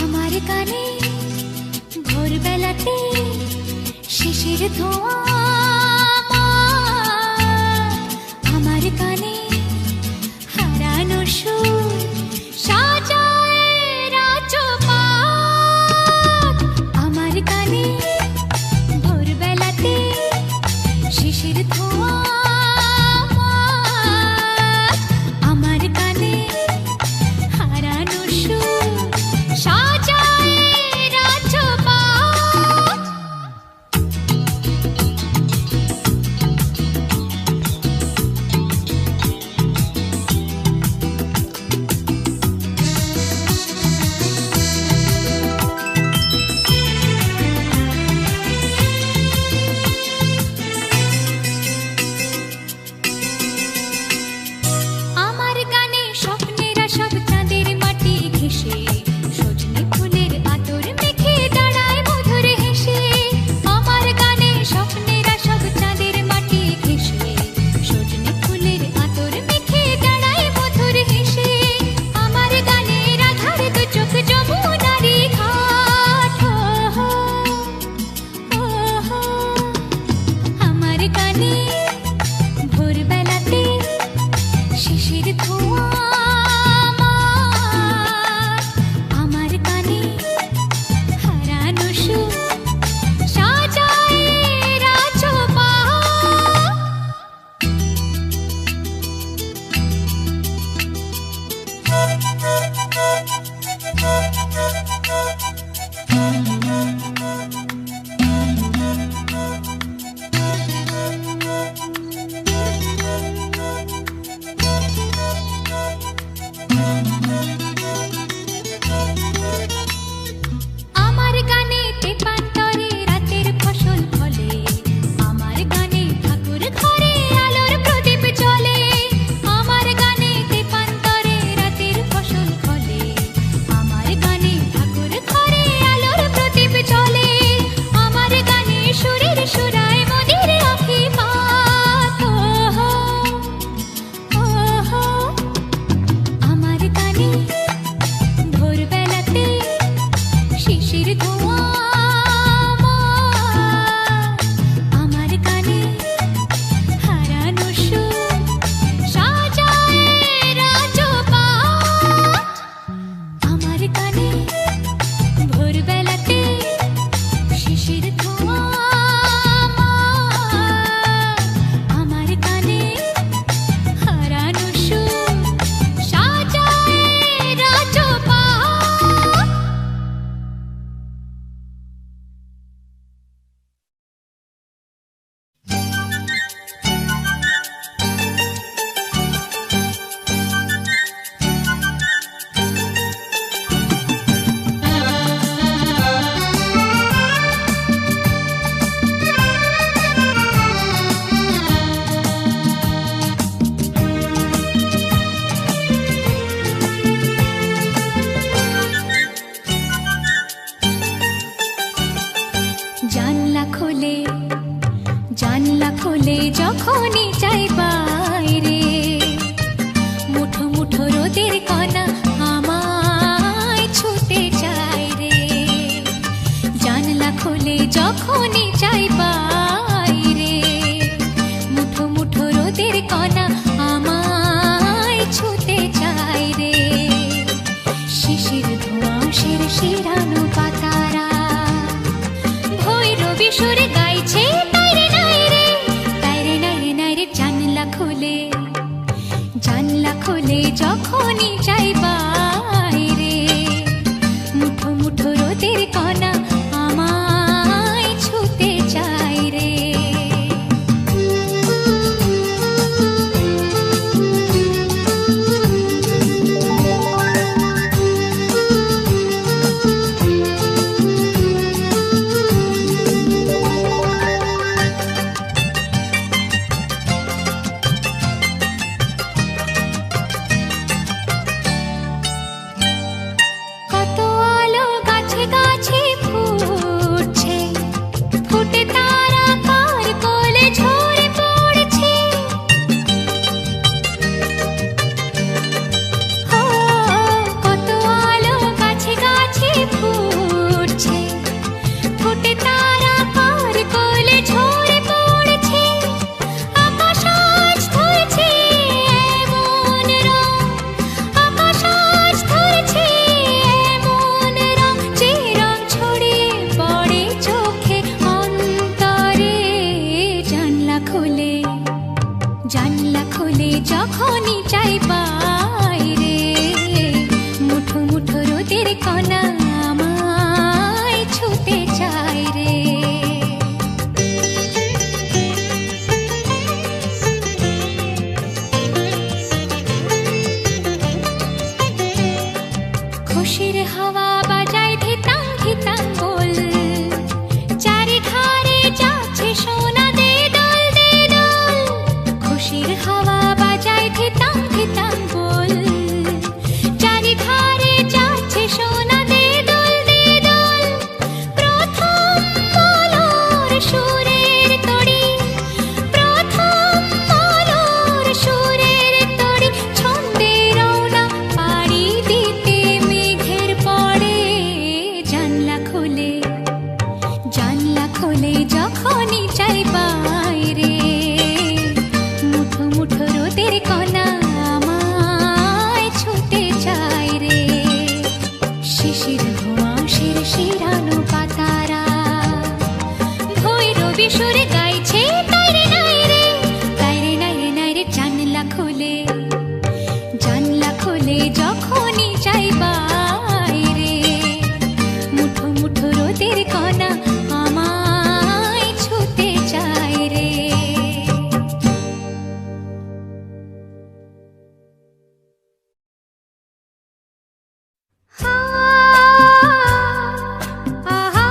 আমার কানে ভোরবেলাতে শিশির ধোঁয়া, আমার কানে হারানো সুর সাজায় রাজপাট। আমার কানে ভোরবেলাতে শিশির ধোঁয়া, আমার কানে হারানো সুর সাজায় রাজপাট। আমার গানে স্বপ্নেরা সব চাঁদের মাটি ঘেঁষে, সজনে ফুলের আতর মেখে দাঁড়ায় মধুর হেসে। আমার গানে স্বপ্নেরা সব চাঁদের মাটি ঘেঁষে, সজনে ফুলের আতর মেখে দাঁড়ায় মধুর হেসে। আমার গানে রাধার দু চোখ যমুনারি ঘাট, আমার গানে ভোরবেলাতে শিশির ধোঁয়া, আমার কানে হারানো সুর সাজায় রাজপাট। আমার গানে তেপান্তরে রাতের ফসল ফলে, আমার গানে ঠাকুর ঘরে আলোর প্রদীপ জ্বলে। আমার গানে তেপান্তরে রাতের ফসল ফলে, আমার গানে ঠাকুর ঘরে আলোর প্রদীপ জ্বলে। আমার গানে সুরের সুরায় মনের আঁখি পাত, আমার গানে ভোরবেলাতে শিশির ধোঁয়া, আমার কানে হারানো সুর সাজায় রাজপাট। আমার কানে ভোরবেলাতে শিশির ধোঁয়া, আমার কানে হারানো সুর সাজায় রাজপাট। জানলা খোলে, জানলা খোলে যখনই যাই বাইরে, মুঠো মুঠো রোদের কণা আমায় ছুটে যায় রে। জানলা খোলে যখনই যাই বাইরে, মুঠো মুঠো রোদের কণা আমায় ছুটে যায় রে। শিশির ধোঁয়া শিরশিরানো পাতারা ভৈরবী সুরে গাইছে তাইরে নাইরে, তাইরে নাইরে নাইরে। জানলা খোলে, জানলা খোলে যখনই যাই বাইরে, মুঠো মুঠো রোদের কণা আমায় ছুটে যায় রে। খুলে যখনই চাই পাই রে, মুঠো মুঠো রোদের কণা আমায় ছুতে চাই রে। খুশির হাওয়া বাজায় ধিতাং ধিতাং বল, চারিধারে যাচ্ছে সোনা দে দোল দে দোল। খুশির হাওয়া বাজায় ধিতাং ধিতাং বল, চারিধারে যাচ্ছে সোনা দে দোল দে দোল। প্রথম আলোর সুরের তড়ি, প্রথম আলোর সুরের তড়ি, ছন্দে রওনা পাড়ি দিতে মেঘের পড়ে। জানলা খোলে, জানলা খোলে যখনই চাই পাই রে, মুঠো মুঠো রোদের কণা আমায় ছুতে চাই রে। শিশির ধোঁয়াশের শিরানো পাতারা ভৈরবী সুরে গাইছে তাই রে নাই রে, তাই রে নাই রে নাই রে। জানলা খোলে, জানলা খোলে যখনই চাই পাই রে, মুঠো মুঠো রোদের কণা আমায় ছুতে চাই রে। হা, আহা,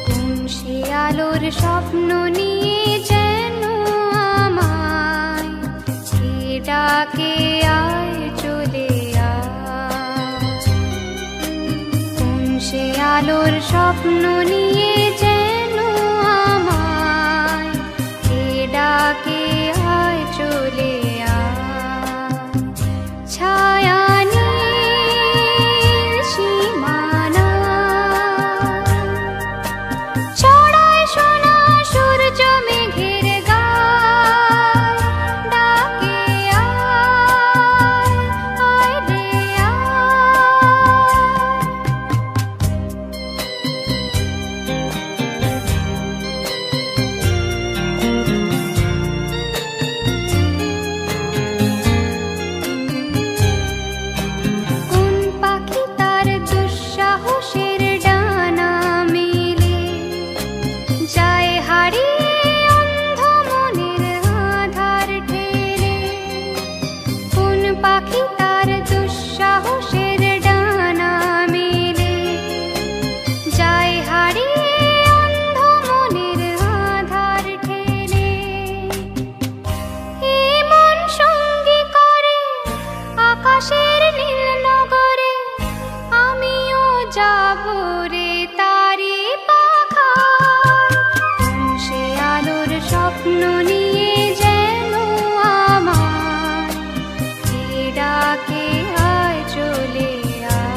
কোন সে আলোর স্বপ্ন নিয়ে যেন আমায় কে ডাকে আয় চলে আয়। কোন সে আলোর স্বপ্ন নিয়ে যেন আমায় কে ডাকে আয় চলে আয়। ছায়া নীল সীমানা ছড়ায় সোনা সূর্য মেঘের গায়, ডাকে আয়, আয় রে কোন পাখি তার দুঃসাহসের ডানা মেলে যায় হারিয়ে অন্ধ মনের আধার ঠেলে। কোন পাখি তার দুঃসাহসের ডানা মেলে যায় হারিয়ে অন্ধ মনের আধার ঠেলে। এমন সঙ্গী করে আকাশের নীল নগরে, আমিও যাব রে তারি পাখায়। কোন সে আলোর স্বপ্ন নিয়ে যেন আমায় কে ডাকে আয় চলে আয়।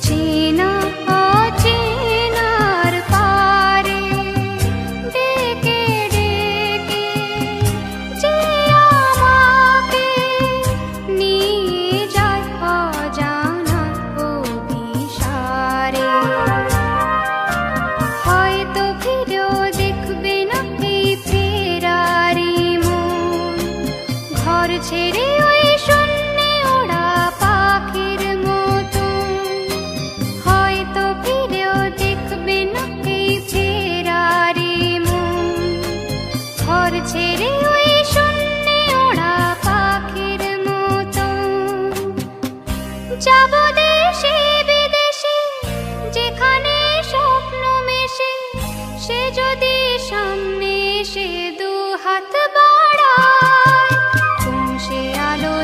চেনা অচেনার পারে ডেকে ডেকে যে আমাকে নিয়ে যায় অজানা অভিসারে। হয়তো ফিরেও দেখবে না এই ফেরারি মন, ঘর ছেড়ে ওই শূন্যে ওড়া পাখির মতন। হয়তো ফিরেও দেখবে না এই ফেরারি মন, ঘর ছেড়ে ওই শূন্যে ওড়া পাখির মতন। যাব দেশে বিদেশে যেখানে স্বপ্ন মেশে, সে যদি সামনে এসে দু হাত বাড়ায়, কোন সে আলো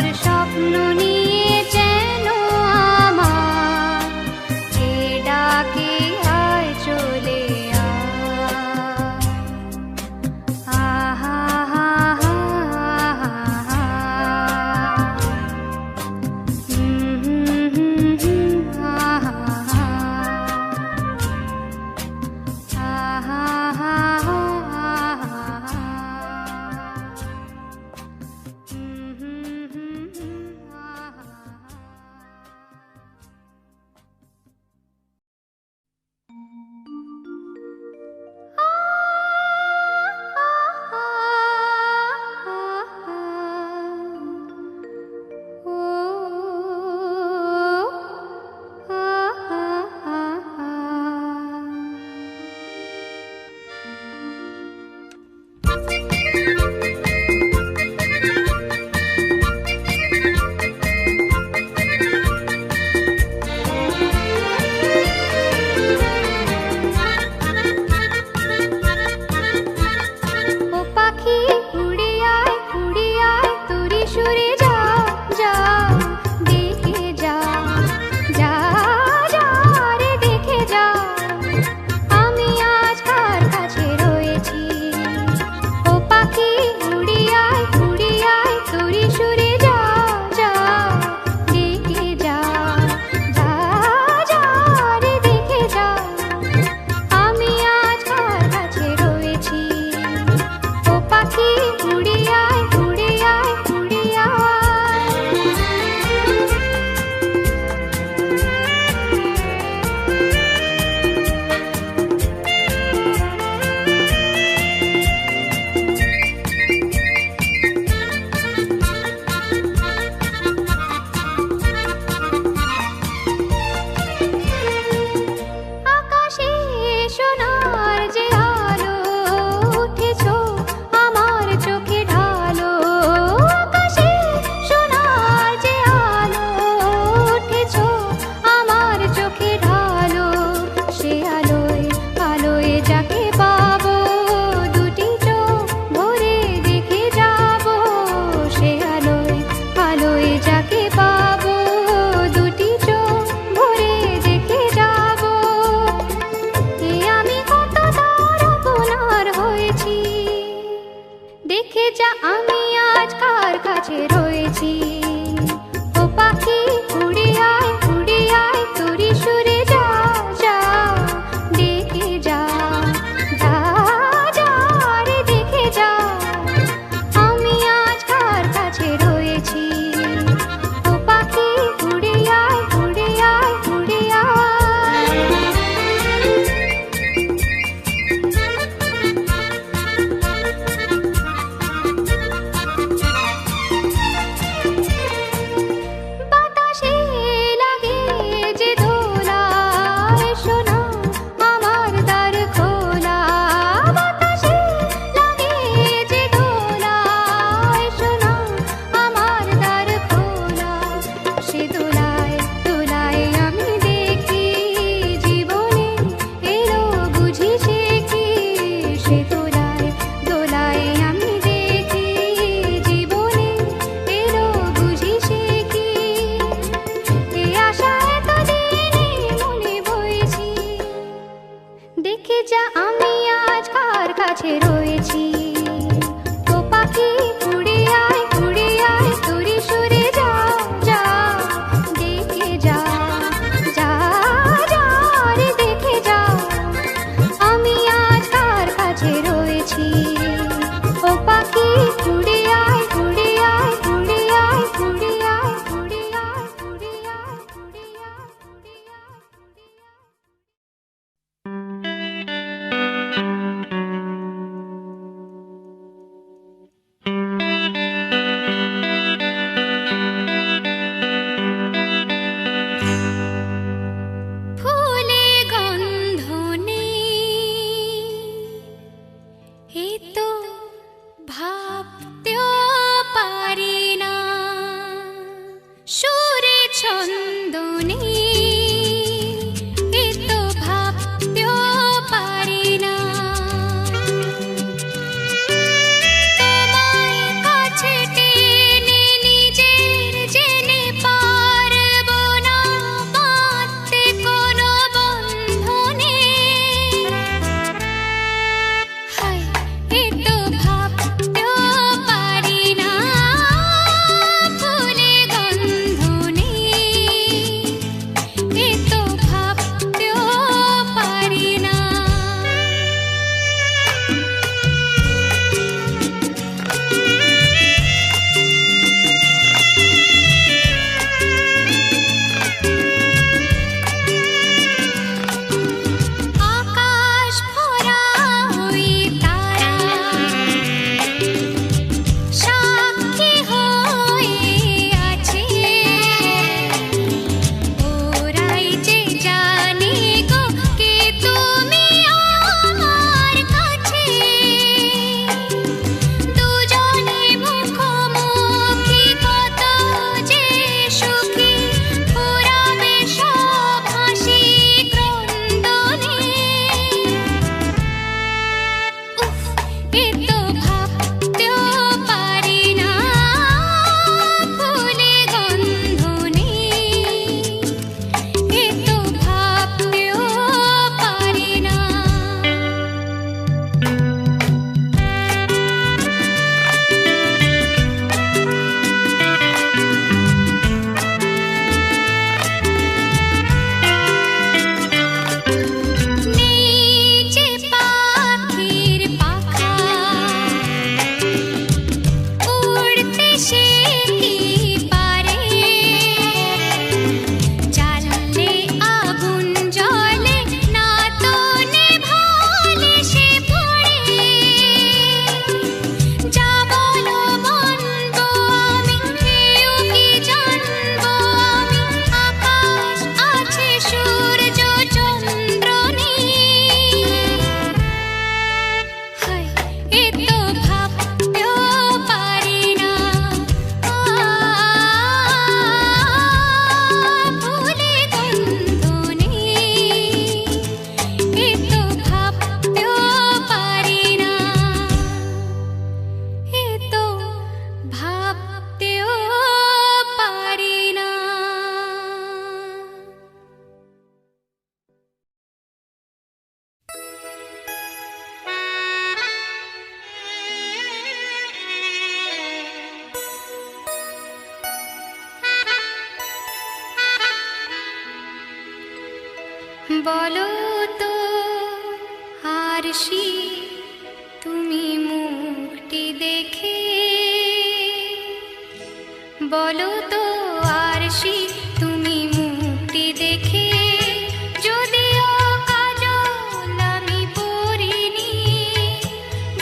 বলো তো আরশি তুমি মুখটি দেখে, বলো তো আরশি তুমি মুখটি দেখে, যদিও কাজল আমি পরিনি,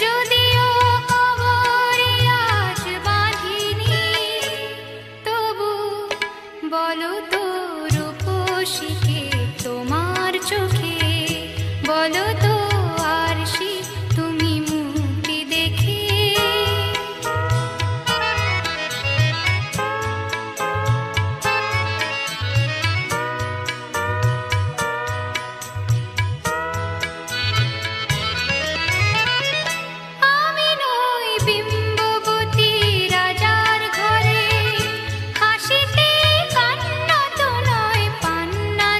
যদিও কবরে আজ বাঁধিনি, তবু বলো তো রূপসীকে তোমার চোখে, বলো তো আরশি তুমি মুক্তি দেখে। আমি নই বিম্ববতী রাজার ঘরে, হাসিতে কান্না তো নয় পান্না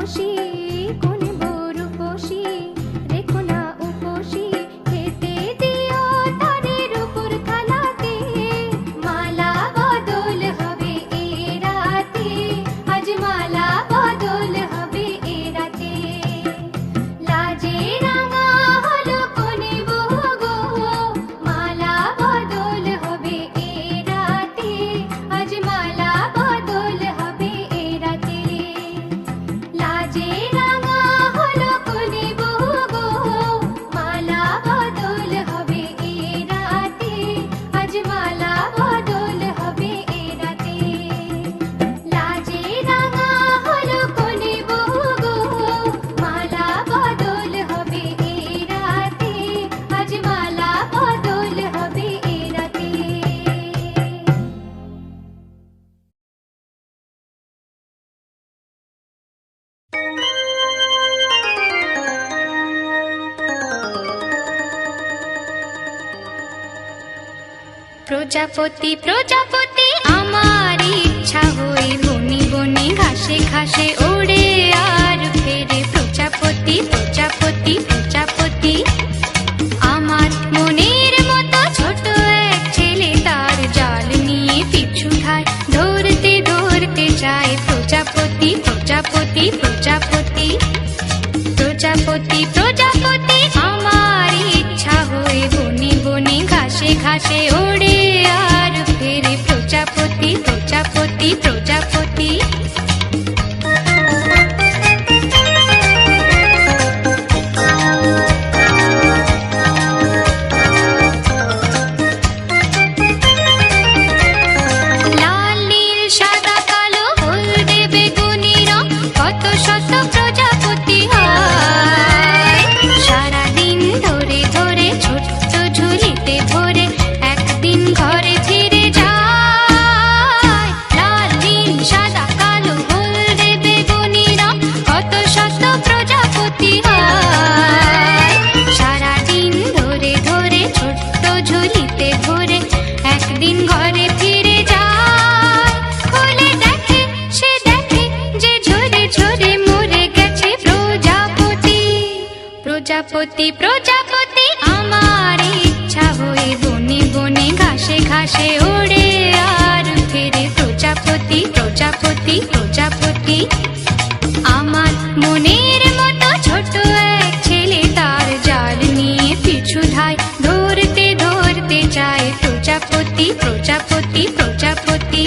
উপসী কোন বড় উপসী রেখো না উপসী খেতে দিও তারের উপর থালাতে মালা বদল হবে এ রাতে আজ মালা বদল হবে এ রাতে লাজে রাঙা হলো কোনে বউ গো মালা বদল হবে এ রাতে আজ মালা বদল হবে এ রাতে লাজে রাঙা হলো কোনে বউ গো মালা বদল হবে এ রাতে আজ মালা বদল হবে এ রাতে লাজে রাঙা হলো কোনে বউ গো মালা বদল হবে এ রাতে আজ মালা বদল হবে এ রাতে প্রজাপতি প্রজাপতি আমার ইচ্ছা হয়ে বনে বনে ঘাসে ঘাসে ওড়ে আর ফেরে প্রজাপতি প্রজাপতি প্রজাপতি আমার মনের মতো ছোট এক ছেলে তার জাল নিয়ে পিছু ধায় ধরতে ধরতে যায় প্রজাপতি প্রজাপতি প্রজাপতি প্রজাপতি প্রজাপতি আমার ইচ্ছা হয়ে বনে বনে ঘাসে ঘাসে ওড়ে আর ফেরে প্রজাপতি প্রজাপতি প্রজাপতি লাল নীল সাদা কালো হলদে বেগুনি রং কত শত প্রজাপতি হয় সারাদিন ধরে ধরে ছোট্ট ঝুলিতে ভরে একদিন ঘরে ফিরে যায় লাল নীল সাদা কালো হলদে বেগুনি রং কত শত প্রজাপতি হয় সারাদিন ধরে ধরে ছোট্ট ঝুলিতে ভরে একদিন ঘরে ফিরে যায় খুলে দেখে সে দেখে যে ঝরে ঝরে মরে গেছে প্রজাপতি প্রজাপতি প্রজাপতি আমার ইচ্ছা হয়ে বনে বনে ঘাসে ঘাসে ওড়ে আর ফেরে প্রজাপতি প্রজাপতি প্রজাপতি আমার মনের মতো ছোট এক ছেলে তার জাল নিয়ে পিছু ধায় ধরতে ধরতে যায় প্রজাপতি প্রজাপতি প্রজাপতি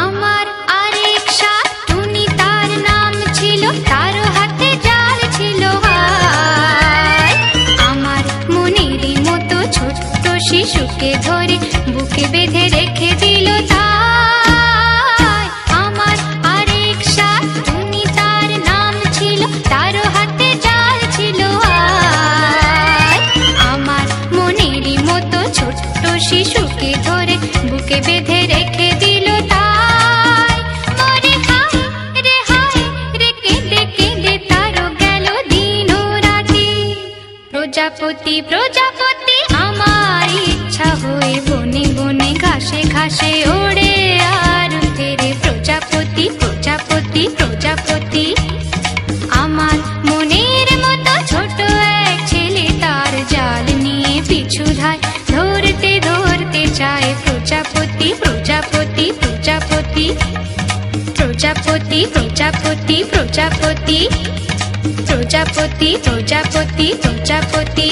আমার আরেক সাথ টুনি তার নাম ছিল তারও হাতে জাল ছিল হায় আমার মনেরই মতো ছোট্ট শিশুকে ধরে বুকে বেঁধে রেখে দিল তাই আমার আরেক সাথ টুনি তার নাম ছিল তারও হাতে জাল ছিল হায় আমার মনেরই মতো ছোট্ট শিশুকে ধরে বুকে বেঁধে রেখে দিল তাই মরে হায় রে কেঁদে কেঁদে তারও গেল দিন ও রাতি প্রজাপতি প্রজাপতি আমার ইচ্ছা হয়ে বনে বনে ঘাসে ঘাসে ওড়ে আর ফেরে প্রজাপতি প্রজাপতি প্রজাপতি আমার মনের মতো ছোট এক ছেলে তার জাল নিয়ে পিছু ধায় ধরতে ধরতে যায় প্রজাপতি প্রজাপতি প্রজাপতি প্রজাপতি প্রজাপতি প্রজাপতি প্রজাপতি প্রজাপতি প্রজাপতি